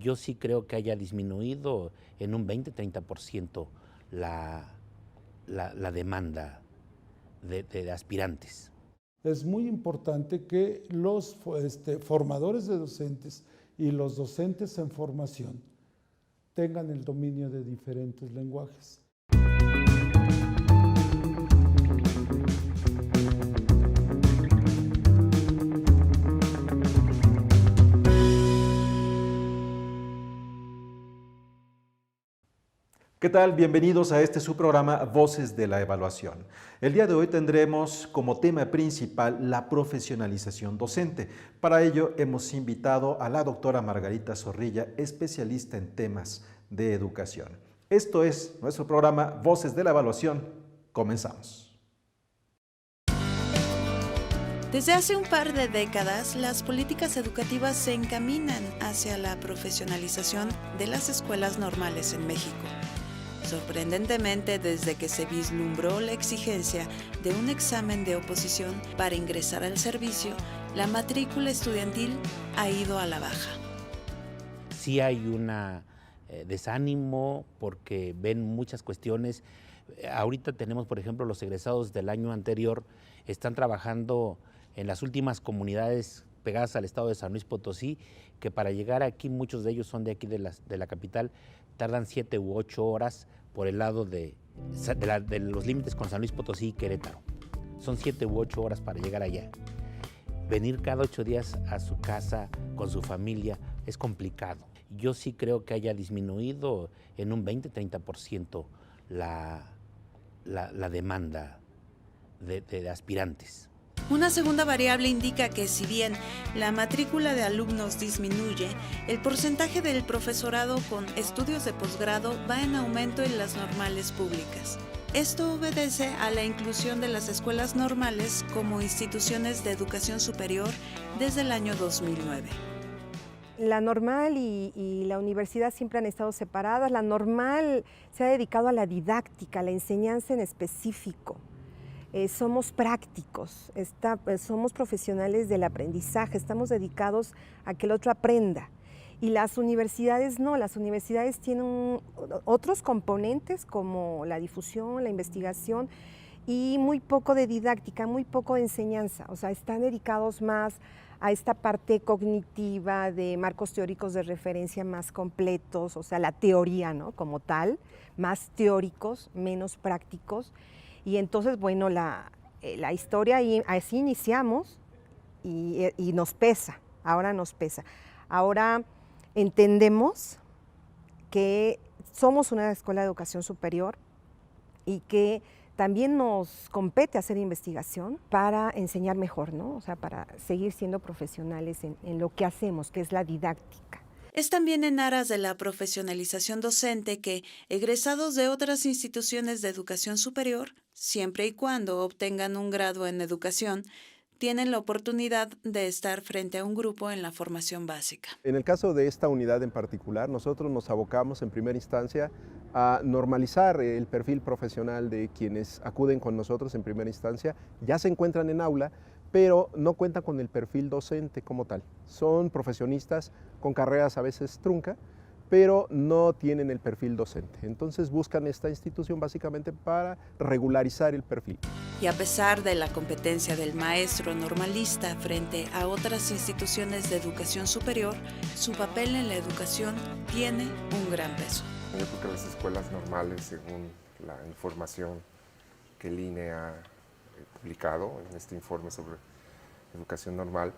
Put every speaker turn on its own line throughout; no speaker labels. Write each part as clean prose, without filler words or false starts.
yo sí creo que haya disminuido en un 20-30% la demanda de aspirantes.
Es muy importante que los formadores de docentes y los docentes en formación tengan el dominio de diferentes lenguajes.
¿Qué tal? Bienvenidos a este su programa Voces de la Evaluación. El día de hoy tendremos como tema principal la profesionalización docente. Para ello hemos invitado a la doctora Margarita Zorrilla, especialista en temas de educación. Esto es nuestro programa Voces de la Evaluación. Comenzamos.
Desde hace un par de décadas, las políticas educativas se encaminan hacia la profesionalización de las escuelas normales en México. Sorprendentemente, desde que se vislumbró la exigencia de un examen de oposición para ingresar al servicio, la matrícula estudiantil ha ido a la baja.
Sí hay un desánimo porque ven muchas cuestiones. Ahorita tenemos, por ejemplo, los egresados del año anterior están trabajando en las últimas comunidades pegadas al estado de San Luis Potosí, que para llegar aquí, muchos de ellos son de aquí de la capital, tardan 7 u 8 horas por el lado de los límites con San Luis Potosí y Querétaro. Son 7 u 8 horas para llegar allá. Venir cada 8 días a su casa con su familia es complicado. Yo sí creo que haya disminuido en un 20-30% la demanda de aspirantes.
Una segunda variable indica que si bien la matrícula de alumnos disminuye, el porcentaje del profesorado con estudios de posgrado va en aumento en las normales públicas. Esto obedece a la inclusión de las escuelas normales como instituciones de educación superior desde el año 2009.
La normal y la universidad siempre han estado separadas. La normal se ha dedicado a la didáctica, a la enseñanza en específico. Somos prácticos, somos profesionales del aprendizaje, estamos dedicados a que el otro aprenda. Y las universidades no, las universidades tienen otros componentes como la difusión, la investigación y muy poco de didáctica, muy poco de enseñanza. O sea, están dedicados más a esta parte cognitiva de marcos teóricos de referencia más completos, o sea, la teoría, ¿no? Como tal, más teóricos, menos prácticos. Y entonces, bueno, la historia, así iniciamos y nos pesa, ahora nos pesa. Ahora entendemos que somos una escuela de educación superior y que también nos compete hacer investigación para enseñar mejor, ¿no? O sea, para seguir siendo profesionales en lo que hacemos, que es la didáctica.
Es también en aras de la profesionalización docente que egresados de otras instituciones de educación superior, siempre y cuando obtengan un grado en educación, tienen la oportunidad de estar frente a un grupo en la formación básica.
En el caso de esta unidad en particular, nosotros nos abocamos en primera instancia a normalizar el perfil profesional de quienes acuden con nosotros en primera instancia. Ya se encuentran en aula, pero no cuentan con el perfil docente como tal. Son profesionistas con carreras a veces trunca, pero no tienen el perfil docente. Entonces buscan esta institución básicamente para regularizar el perfil.
Y a pesar de la competencia del maestro normalista frente a otras instituciones de educación superior, su papel en la educación tiene un gran peso.
Yo creo que las escuelas normales, según la información que el INE ha publicado en este informe sobre educación normal,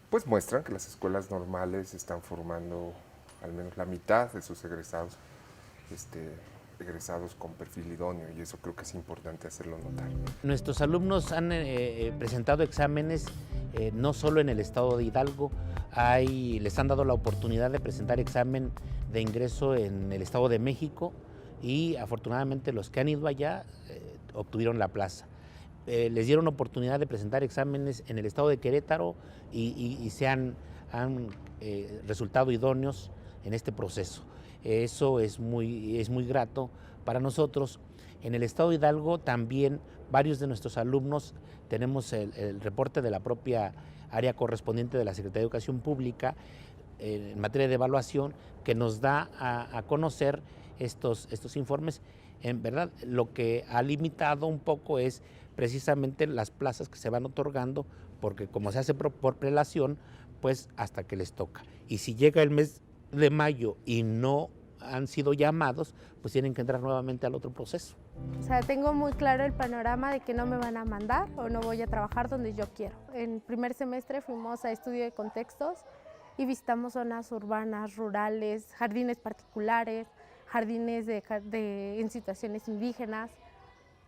pues muestran que las escuelas normales están formando al menos la mitad de sus egresados, egresados con perfil idóneo, y eso creo que es importante hacerlo notar.
Nuestros alumnos han presentado exámenes no solo en el estado de Hidalgo, les han dado la oportunidad de presentar examen de ingreso en el estado de México y afortunadamente los que han ido allá obtuvieron la plaza. Les dieron oportunidad de presentar exámenes en el estado de Querétaro y han resultado idóneos en este proceso. Eso es muy grato para nosotros. En el estado de Hidalgo también varios de nuestros alumnos, tenemos el reporte de la propia área correspondiente de la Secretaría de Educación Pública, en materia de evaluación que nos da a conocer estos informes. En verdad, lo que ha limitado un poco es precisamente las plazas que se van otorgando, porque como se hace por prelación, pues hasta que les toca. Y si llega el mes de mayo y no han sido llamados, pues tienen que entrar nuevamente al otro proceso.
O sea, tengo muy claro el panorama de que no me van a mandar o no voy a trabajar donde yo quiero. En primer semestre fuimos a estudio de contextos y visitamos zonas urbanas, rurales, jardines particulares, jardines en situaciones indígenas,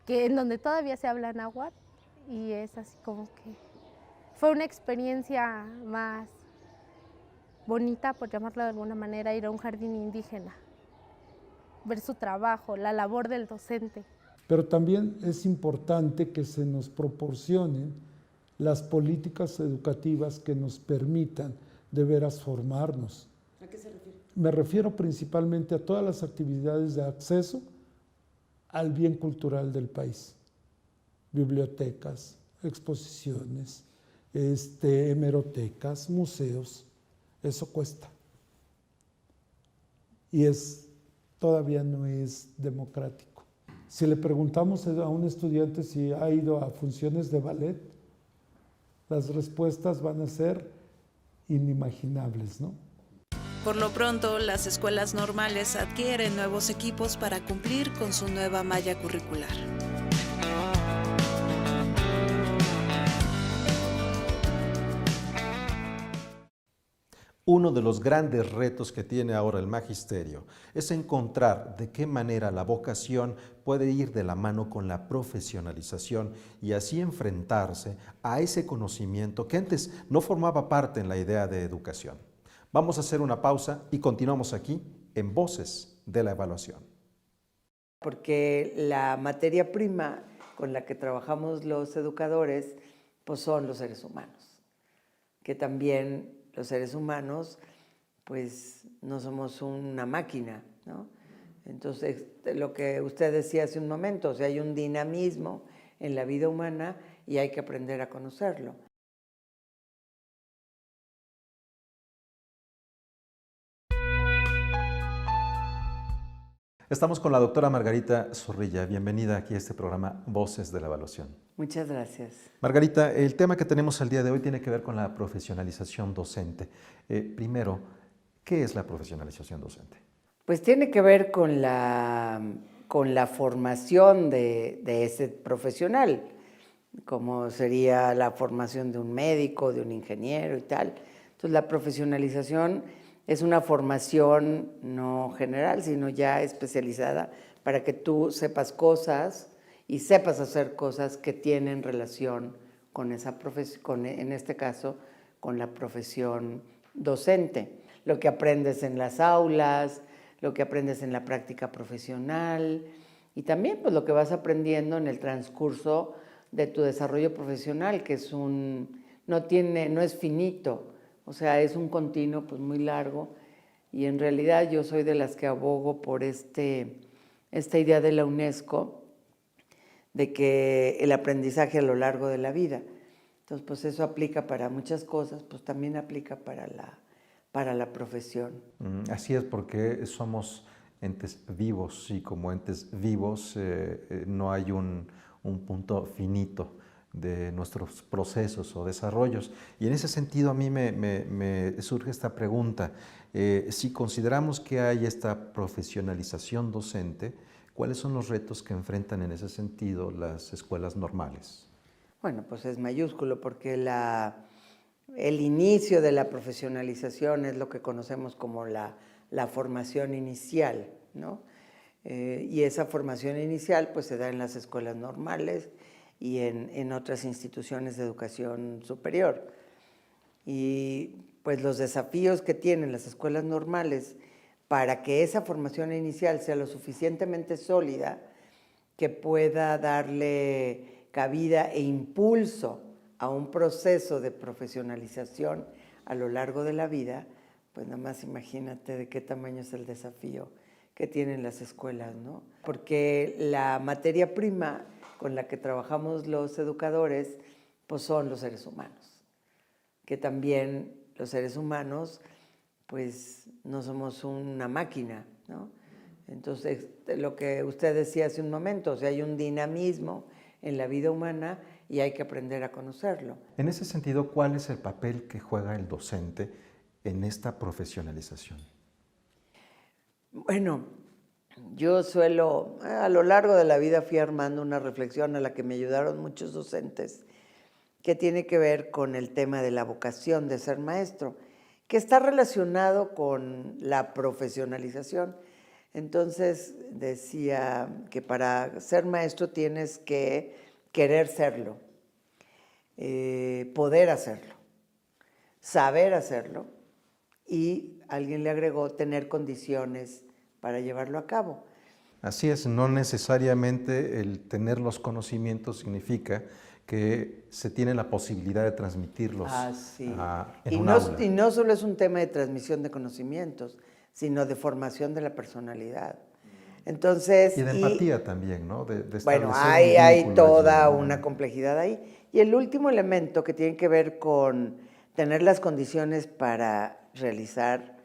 en donde todavía se habla náhuatl, y es así como que fue una experiencia más bonita, por llamarlo de alguna manera, ir a un jardín indígena, ver su trabajo, la labor del docente.
Pero también es importante que se nos proporcionen las políticas educativas que nos permitan de veras formarnos.
¿A qué se refiere?
Me refiero principalmente a todas las actividades de acceso al bien cultural del país. Bibliotecas, exposiciones, hemerotecas, museos. Eso cuesta. Y todavía no es democrático. Si le preguntamos a un estudiante si ha ido a funciones de ballet, las respuestas van a ser inimaginables, ¿no?
Por lo pronto, las escuelas normales adquieren nuevos equipos para cumplir con su nueva malla curricular.
Uno de los grandes retos que tiene ahora el magisterio es encontrar de qué manera la vocación puede ir de la mano con la profesionalización y así enfrentarse a ese conocimiento que antes no formaba parte en la idea de educación. Vamos a hacer una pausa y continuamos aquí en Voces de la Evaluación.
Porque la materia prima con la que trabajamos los educadores, pues son los seres humanos, que también los seres humanos, pues no somos una máquina, ¿no? Entonces, lo que usted decía hace un momento, o sea, hay un dinamismo en la vida humana y hay que aprender a conocerlo.
Estamos con la doctora Margarita Zorrilla. Bienvenida aquí a este programa Voces de la Evaluación.
Muchas gracias.
Margarita, el tema que tenemos el día de hoy tiene que ver con la profesionalización docente. Primero, ¿qué es la profesionalización docente?
Pues tiene que ver con la formación de ese profesional, como sería la formación de un médico, de un ingeniero y tal. Entonces, la profesionalización es una formación no general, sino ya especializada para que tú sepas cosas y sepas hacer cosas que tienen relación con esa profesión, en este caso, con la profesión docente. Lo que aprendes en las aulas, lo que aprendes en la práctica profesional y también pues, lo que vas aprendiendo en el transcurso de tu desarrollo profesional, que no es finito. O sea, es un continuo pues, muy largo y en realidad yo soy de las que abogo por esta idea de la UNESCO de que el aprendizaje a lo largo de la vida. Entonces, pues eso aplica para muchas cosas, pues también aplica para la profesión.
Así es, porque somos entes vivos y como entes vivos no hay un punto finito de nuestros procesos o desarrollos. Y en ese sentido a mí me surge esta pregunta. Si consideramos que hay esta profesionalización docente, ¿cuáles son los retos que enfrentan en ese sentido las escuelas normales?
Bueno, pues es mayúsculo porque el inicio de la profesionalización es lo que conocemos como la formación inicial, ¿no? Y esa formación inicial pues se da en las escuelas normales y en otras instituciones de educación superior. Y pues los desafíos que tienen las escuelas normales para que esa formación inicial sea lo suficientemente sólida que pueda darle cabida e impulso a un proceso de profesionalización a lo largo de la vida, pues nada más imagínate de qué tamaño es el desafío que tienen las escuelas, ¿no? Porque la materia prima con la que trabajamos los educadores, pues son los seres humanos, que también los seres humanos pues no somos una máquina, ¿no? Entonces, lo que usted decía hace un momento, o sea, hay un dinamismo en la vida humana y hay que aprender a conocerlo.
En ese sentido, ¿cuál es el papel que juega el docente en esta profesionalización?
Bueno, yo suelo, a lo largo de la vida fui armando una reflexión a la que me ayudaron muchos docentes, que tiene que ver con el tema de la vocación de ser maestro, que está relacionado con la profesionalización. Entonces decía que para ser maestro tienes que querer serlo, poder hacerlo, saber hacerlo y alguien le agregó tener condiciones para llevarlo a cabo.
Así es, no necesariamente el tener los conocimientos significa que se tiene la posibilidad de transmitirlos en un aula.
Y no solo es un tema de transmisión de conocimientos, sino de formación de la personalidad. Entonces,
y de empatía también, ¿no? De
bueno,
establecer
hay toda una complejidad ahí. Y el último elemento que tiene que ver con tener las condiciones para realizar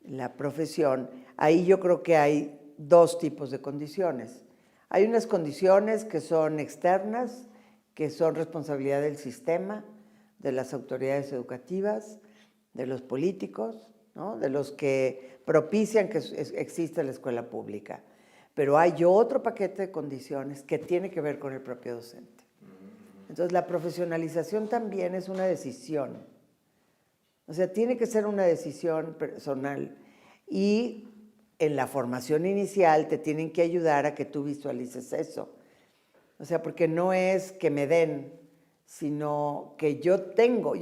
la profesión, ahí yo creo que hay dos tipos de condiciones. Hay unas condiciones que son externas, que son responsabilidad del sistema, de las autoridades educativas, de los políticos, ¿no? De los que propician que exista la escuela pública. Pero hay otro paquete de condiciones que tiene que ver con el propio docente. Entonces, la profesionalización también es una decisión. O sea, tiene que ser una decisión personal. Y en la formación inicial te tienen que ayudar a que tú visualices eso. O sea, porque no es que me den, sino que yo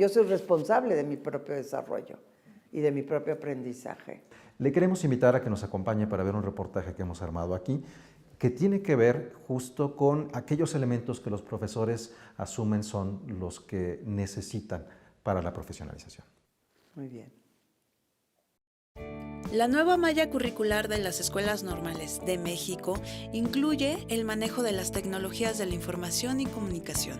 soy responsable de mi propio desarrollo y de mi propio aprendizaje.
Le queremos invitar a que nos acompañe para ver un reportaje que hemos armado aquí, que tiene que ver justo con aquellos elementos que los profesores asumen son los que necesitan para la profesionalización.
Muy bien.
La nueva malla curricular de las escuelas normales de México incluye el manejo de las tecnologías de la información y comunicación,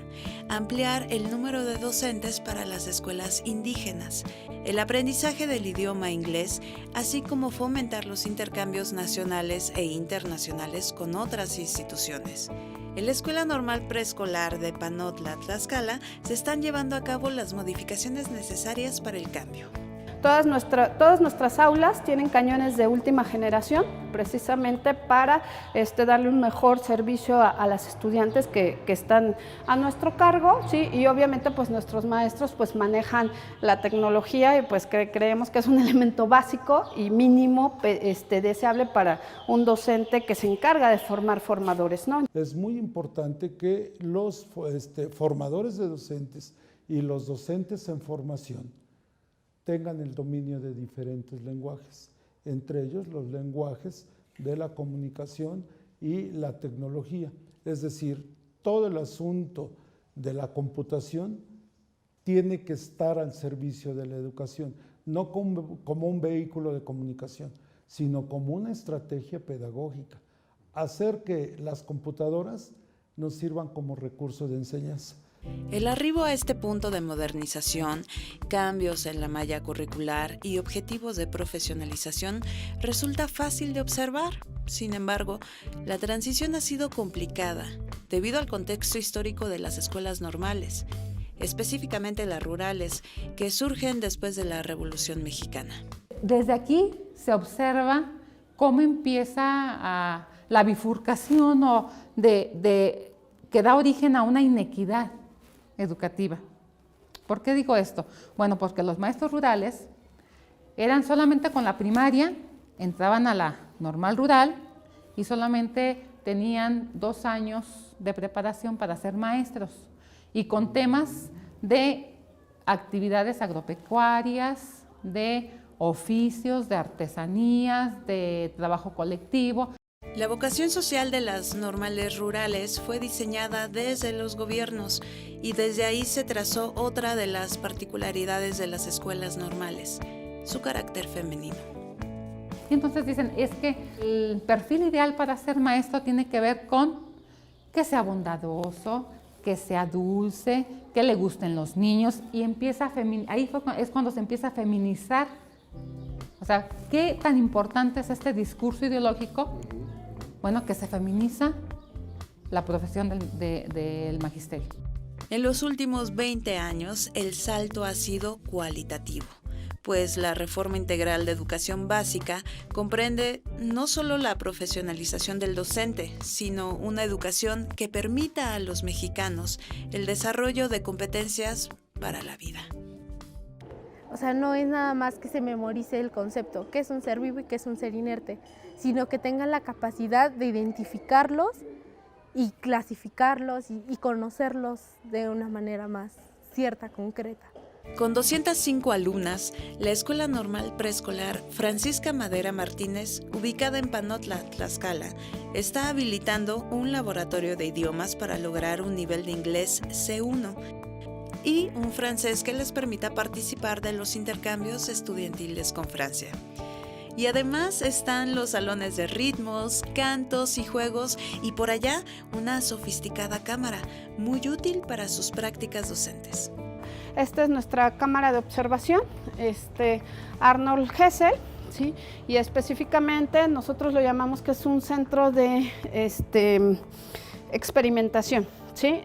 ampliar el número de docentes para las escuelas indígenas, el aprendizaje del idioma inglés, así como fomentar los intercambios nacionales e internacionales con otras instituciones. En la Escuela Normal Preescolar de Panotla, Tlaxcala, se están llevando a cabo las modificaciones necesarias para el cambio.
Todas nuestras aulas tienen cañones de última generación, precisamente para darle un mejor servicio a las estudiantes que están a nuestro cargo, ¿sí? Y obviamente pues nuestros maestros pues manejan la tecnología y pues creemos que es un elemento básico y mínimo deseable para un docente que se encarga de formar formadores, ¿no?
Es muy importante que los formadores de docentes y los docentes en formación tengan el dominio de diferentes lenguajes, entre ellos los lenguajes de la comunicación y la tecnología. Es decir, todo el asunto de la computación tiene que estar al servicio de la educación, no como un vehículo de comunicación, sino como una estrategia pedagógica. Hacer que las computadoras nos sirvan como recurso de enseñanza.
El arribo a este punto de modernización, cambios en la malla curricular y objetivos de profesionalización resulta fácil de observar. Sin embargo, la transición ha sido complicada debido al contexto histórico de las escuelas normales, específicamente las rurales, que surgen después de la Revolución Mexicana.
Desde aquí se observa cómo empieza la bifurcación que da origen a una inequidad educativa. ¿Por qué digo esto? Bueno, porque los maestros rurales eran solamente con la primaria, entraban a la normal rural y solamente tenían 2 años de preparación para ser maestros y con temas de actividades agropecuarias, de oficios, de artesanías, de trabajo colectivo.
La vocación social de las normales rurales fue diseñada desde los gobiernos y desde ahí se trazó otra de las particularidades de las escuelas normales, su carácter femenino.
Y entonces dicen, es que el perfil ideal para ser maestro tiene que ver con que sea bondadoso, que sea dulce, que le gusten los niños y empieza es cuando se empieza a feminizar O sea, ¿qué tan importante es este discurso ideológico? Bueno, que se feminiza la profesión del magisterio.
En los últimos 20 años, el salto ha sido cualitativo, pues la reforma integral de educación básica comprende no solo la profesionalización del docente, sino una educación que permita a los mexicanos el desarrollo de competencias para la vida.
O sea, no es nada más que se memorice el concepto, qué es un ser vivo y qué es un ser inerte, sino que tengan la capacidad de identificarlos y clasificarlos y conocerlos de una manera más cierta, concreta.
Con 205 alumnas, la Escuela Normal Preescolar Francisca Madera Martínez, ubicada en Panotla, Tlaxcala, está habilitando un laboratorio de idiomas para lograr un nivel de inglés C1 y un francés que les permita participar de los intercambios estudiantiles con Francia. Y además están los salones de ritmos, cantos y juegos y por allá una sofisticada cámara, muy útil para sus prácticas docentes.
Esta es nuestra cámara de observación, Arnold Hessel, ¿sí? Y específicamente nosotros lo llamamos que es un centro de experimentación. ¿Sí?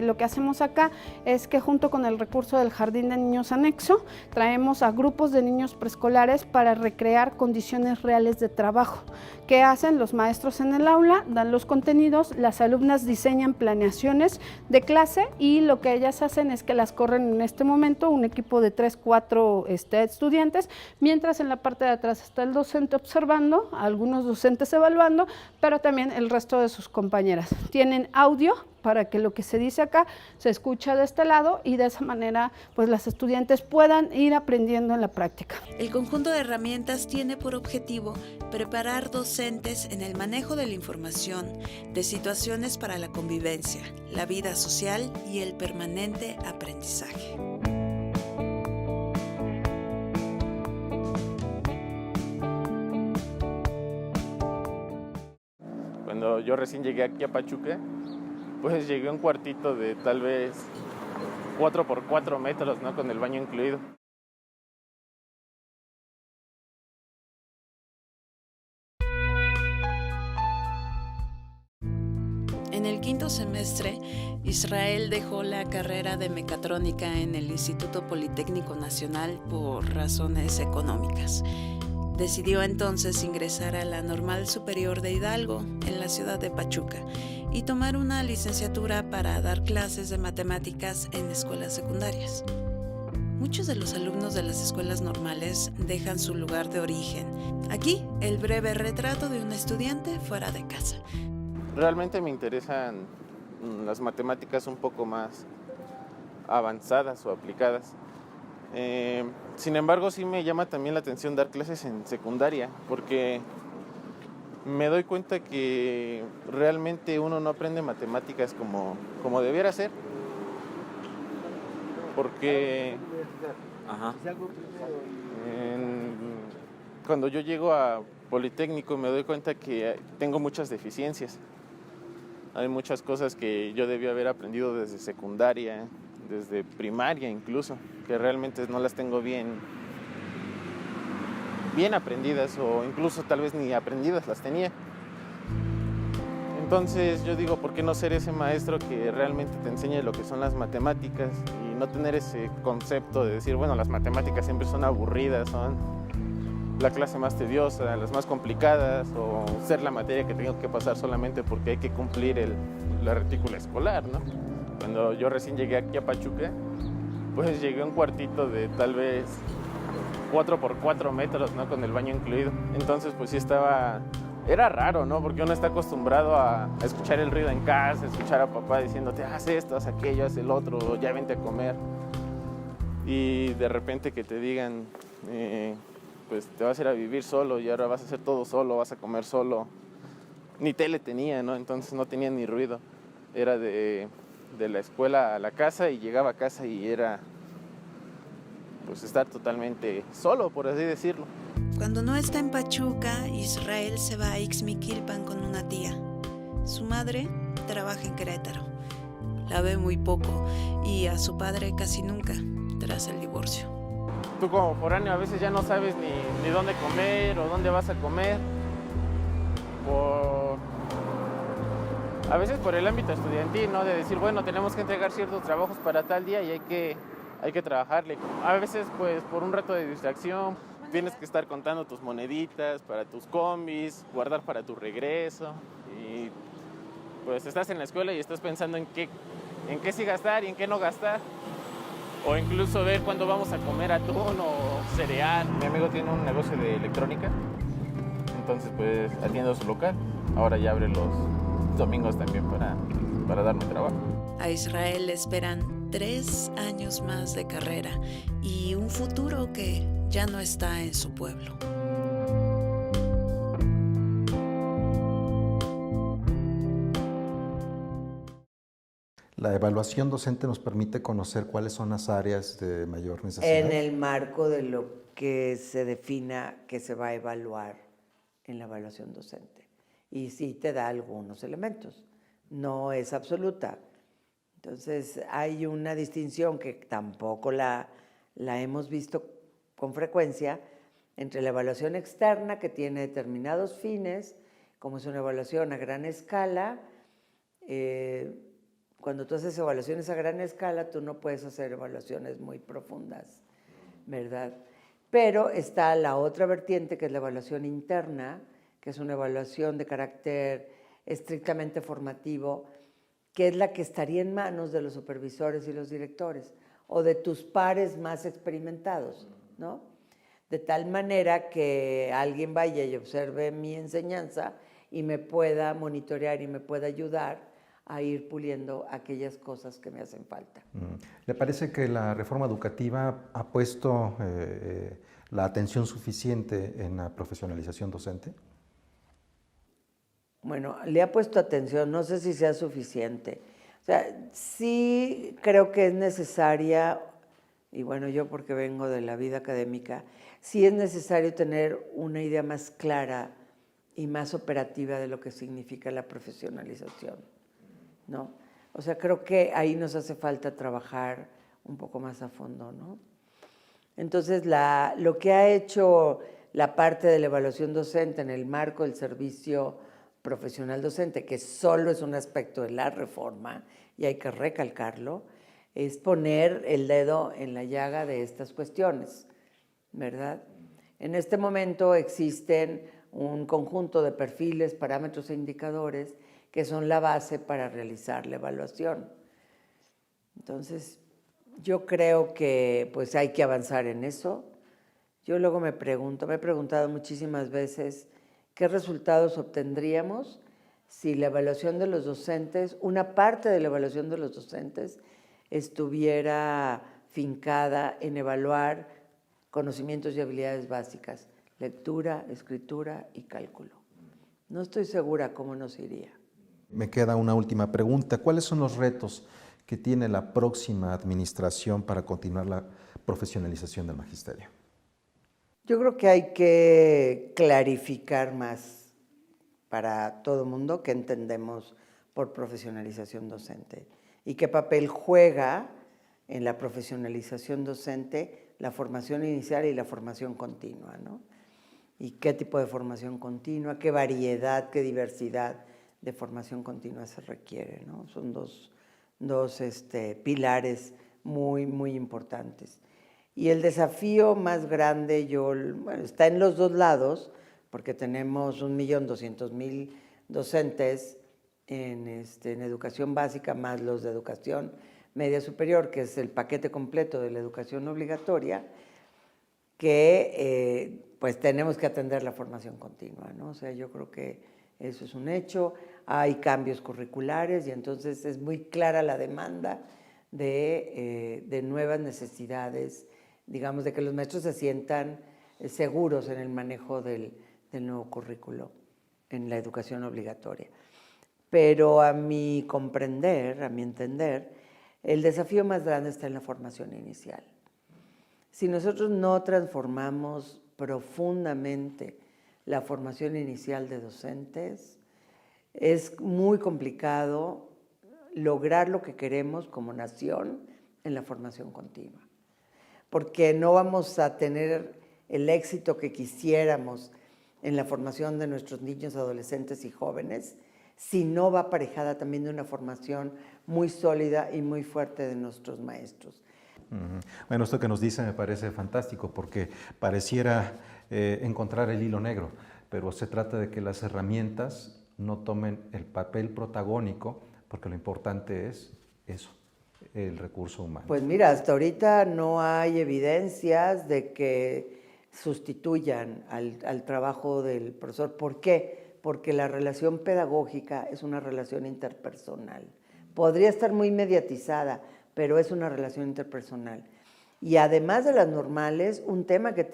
Lo que hacemos acá es que junto con el recurso del Jardín de Niños Anexo, traemos a grupos de niños preescolares para recrear condiciones reales de trabajo. ¿Qué hacen los maestros en el aula? Dan los contenidos, las alumnas diseñan planeaciones de clase y lo que ellas hacen es que las corren en este momento un equipo de 3, 4 estudiantes, mientras en la parte de atrás está el docente observando, algunos docentes evaluando, pero también el resto de sus compañeras. Tienen audio para que lo que se dice acá se escucha de este lado y de esa manera pues las estudiantes puedan ir aprendiendo en la práctica.
El conjunto de herramientas tiene por objetivo preparar docentes en el manejo de la información, de situaciones para la convivencia, la vida social y el permanente aprendizaje.
Cuando yo recién llegué aquí a Pachuca, pues llegué a un cuartito de tal vez 4 por 4 metros, ¿no? Con el baño incluido.
En el quinto semestre, Israel dejó la carrera de mecatrónica en el Instituto Politécnico Nacional por razones económicas. Decidió entonces ingresar a la Normal Superior de Hidalgo, en la ciudad de Pachuca, y tomar una licenciatura para dar clases de matemáticas en escuelas secundarias. Muchos de los alumnos de las escuelas normales dejan su lugar de origen. Aquí, el breve retrato de un estudiante fuera de casa.
Realmente me interesan las matemáticas un poco más avanzadas o aplicadas. Sin embargo, sí me llama también la atención dar clases en secundaria, porque me doy cuenta que realmente uno no aprende matemáticas como debiera ser. Porque cuando yo llego a Politécnico me doy cuenta que tengo muchas deficiencias. Hay muchas cosas que yo debí haber aprendido desde secundaria, desde primaria incluso, que realmente no las tengo bien aprendidas o incluso tal vez ni aprendidas las tenía. Entonces yo digo, ¿por qué no ser ese maestro que realmente te enseñe lo que son las matemáticas y no tener ese concepto de decir, bueno, las matemáticas siempre son aburridas, son la clase más tediosa, las más complicadas, o ser la materia que tengo que pasar solamente porque hay que cumplir la retícula escolar, ¿no? Cuando yo recién llegué aquí a Pachuca, pues llegué a un cuartito de tal vez 4 por 4 metros, ¿no? Con el baño incluido. Entonces, pues sí era raro, ¿no? Porque uno está acostumbrado a escuchar el ruido en casa, escuchar a papá diciéndote, haz esto, haz aquello, haz el otro, ya vente a comer. Y de repente que te digan, pues te vas a ir a vivir solo y ahora vas a hacer todo solo, vas a comer solo. Ni tele tenía, ¿no? Entonces no tenía ni ruido. Era de la escuela a la casa y llegaba a casa y era pues estar totalmente solo, por así decirlo.
Cuando no está en Pachuca, Israel se va a Ixmiquilpan con una tía. Su madre trabaja en Querétaro. La ve muy poco y a su padre casi nunca, tras el divorcio.
tú como foráneo a veces ya no sabes ni dónde comer o dónde vas a comer. A veces por el ámbito estudiantil, ¿no? De decir, bueno, tenemos que entregar ciertos trabajos para tal día y hay que trabajarle. A veces, pues, por un rato de distracción, tienes que estar contando tus moneditas para tus combis, guardar para tu regreso. Y pues estás en la escuela y estás pensando en qué sí gastar y en qué no gastar. O incluso ver cuándo vamos a comer atún o cereal. Mi amigo tiene un negocio de electrónica, entonces pues atiendo su local. Ahora ya abre los domingos también para darme trabajo.
A Israel le esperan 3 años más de carrera y un futuro que ya no está en su pueblo.
La evaluación docente nos permite conocer cuáles son las áreas de mayor necesidad.
En el marco de lo que se defina que se va a evaluar en la evaluación docente. Y sí te da algunos elementos, no es absoluta. Entonces hay una distinción que tampoco la hemos visto con frecuencia entre la evaluación externa, que tiene determinados fines, como es una evaluación a gran escala. Cuando tú haces evaluaciones a gran escala, tú no puedes hacer evaluaciones muy profundas, ¿verdad? Pero está la otra vertiente, que es la evaluación interna, que es una evaluación de carácter estrictamente formativo, que es la que estaría en manos de los supervisores y los directores, o de tus pares más experimentados, ¿no? De tal manera que alguien vaya y observe mi enseñanza y me pueda monitorear y me pueda ayudar a ir puliendo aquellas cosas que me hacen falta.
¿Le parece que la reforma educativa ha puesto la atención suficiente en la profesionalización docente?
Bueno, le ha puesto atención, no sé si sea suficiente. O sea, sí creo que es necesaria, y bueno, yo porque vengo de la vida académica, sí es necesario tener una idea más clara y más operativa de lo que significa la profesionalización, ¿no? O sea, creo que ahí nos hace falta trabajar un poco más a fondo, ¿no? Entonces, lo que ha hecho la parte de la evaluación docente en el marco del servicio profesional docente, que solo es un aspecto de la reforma, y hay que recalcarlo, es poner el dedo en la llaga de estas cuestiones, ¿verdad? En este momento existen un conjunto de perfiles, parámetros e indicadores que son la base para realizar la evaluación. Entonces, yo creo que pues hay que avanzar en eso. Yo luego me he preguntado muchísimas veces qué resultados obtendríamos si la evaluación de los docentes, una parte de la evaluación de los docentes, estuviera fincada en evaluar conocimientos y habilidades básicas, lectura, escritura y cálculo. No estoy segura cómo nos iría.
Me queda una última pregunta. ¿Cuáles son los retos que tiene la próxima administración para continuar la profesionalización del magisterio?
Yo creo que hay que clarificar más para todo el mundo qué entendemos por profesionalización docente y qué papel juega en la profesionalización docente la formación inicial y la formación continua, ¿no? Y qué tipo de formación continua, qué variedad, qué diversidad de formación continua se requiere, ¿no? Son dos pilares muy, muy importantes. Y el desafío más grande está en los dos lados, porque tenemos 1.200.000 docentes en educación básica, más los de educación media superior, que es el paquete completo de la educación obligatoria, que pues tenemos que atender la formación continua, ¿no? O sea, yo creo que eso es un hecho. Hay cambios curriculares y entonces es muy clara la demanda de nuevas necesidades, digamos, de que los maestros se sientan seguros en el manejo del nuevo currículo en la educación obligatoria. Pero a mi entender, el desafío más grande está en la formación inicial. Si nosotros no transformamos profundamente la formación inicial de docentes, es muy complicado lograr lo que queremos como nación en la formación continua. porque no vamos a tener el éxito que quisiéramos en la formación de nuestros niños, adolescentes y jóvenes, si no va aparejada también de una formación muy sólida y muy fuerte de nuestros maestros.
Bueno, esto que nos dice me parece fantástico porque pareciera encontrar el hilo negro, pero se trata de que las herramientas no tomen el papel protagónico, porque lo importante es eso, el recurso humano.
Pues mira, hasta ahorita no hay evidencias de que sustituyan al trabajo del profesor. ¿Por qué? Porque la relación pedagógica es una relación interpersonal. Podría estar muy mediatizada, pero es una relación interpersonal. Y además de las normales, un tema que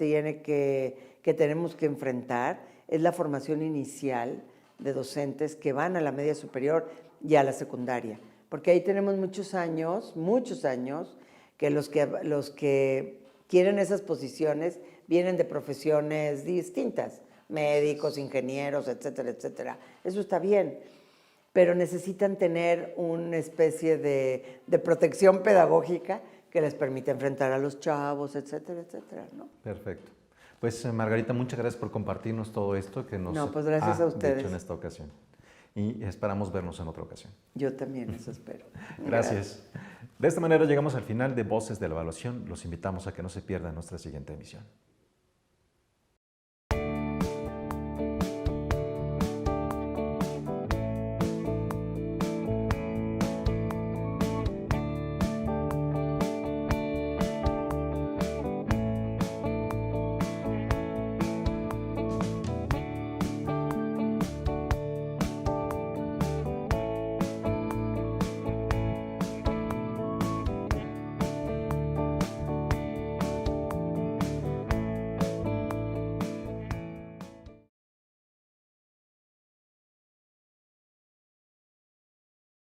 tenemos que enfrentar es la formación inicial de docentes que van a la media superior y a la secundaria. Porque ahí tenemos muchos años, que los que quieren esas posiciones vienen de profesiones distintas, médicos, ingenieros, etcétera, etcétera. Eso está bien, pero necesitan tener una especie de protección pedagógica que les permita enfrentar a los chavos, etcétera, etcétera, ¿no?
Perfecto. Pues Margarita, muchas gracias por compartirnos todo esto que nos
pues gracias a ustedes.
dicho en esta ocasión. Y esperamos vernos en otra ocasión.
Yo también eso espero.
Gracias. De esta manera llegamos al final de Voces de la Evaluación. Los invitamos a que no se pierdan nuestra siguiente emisión.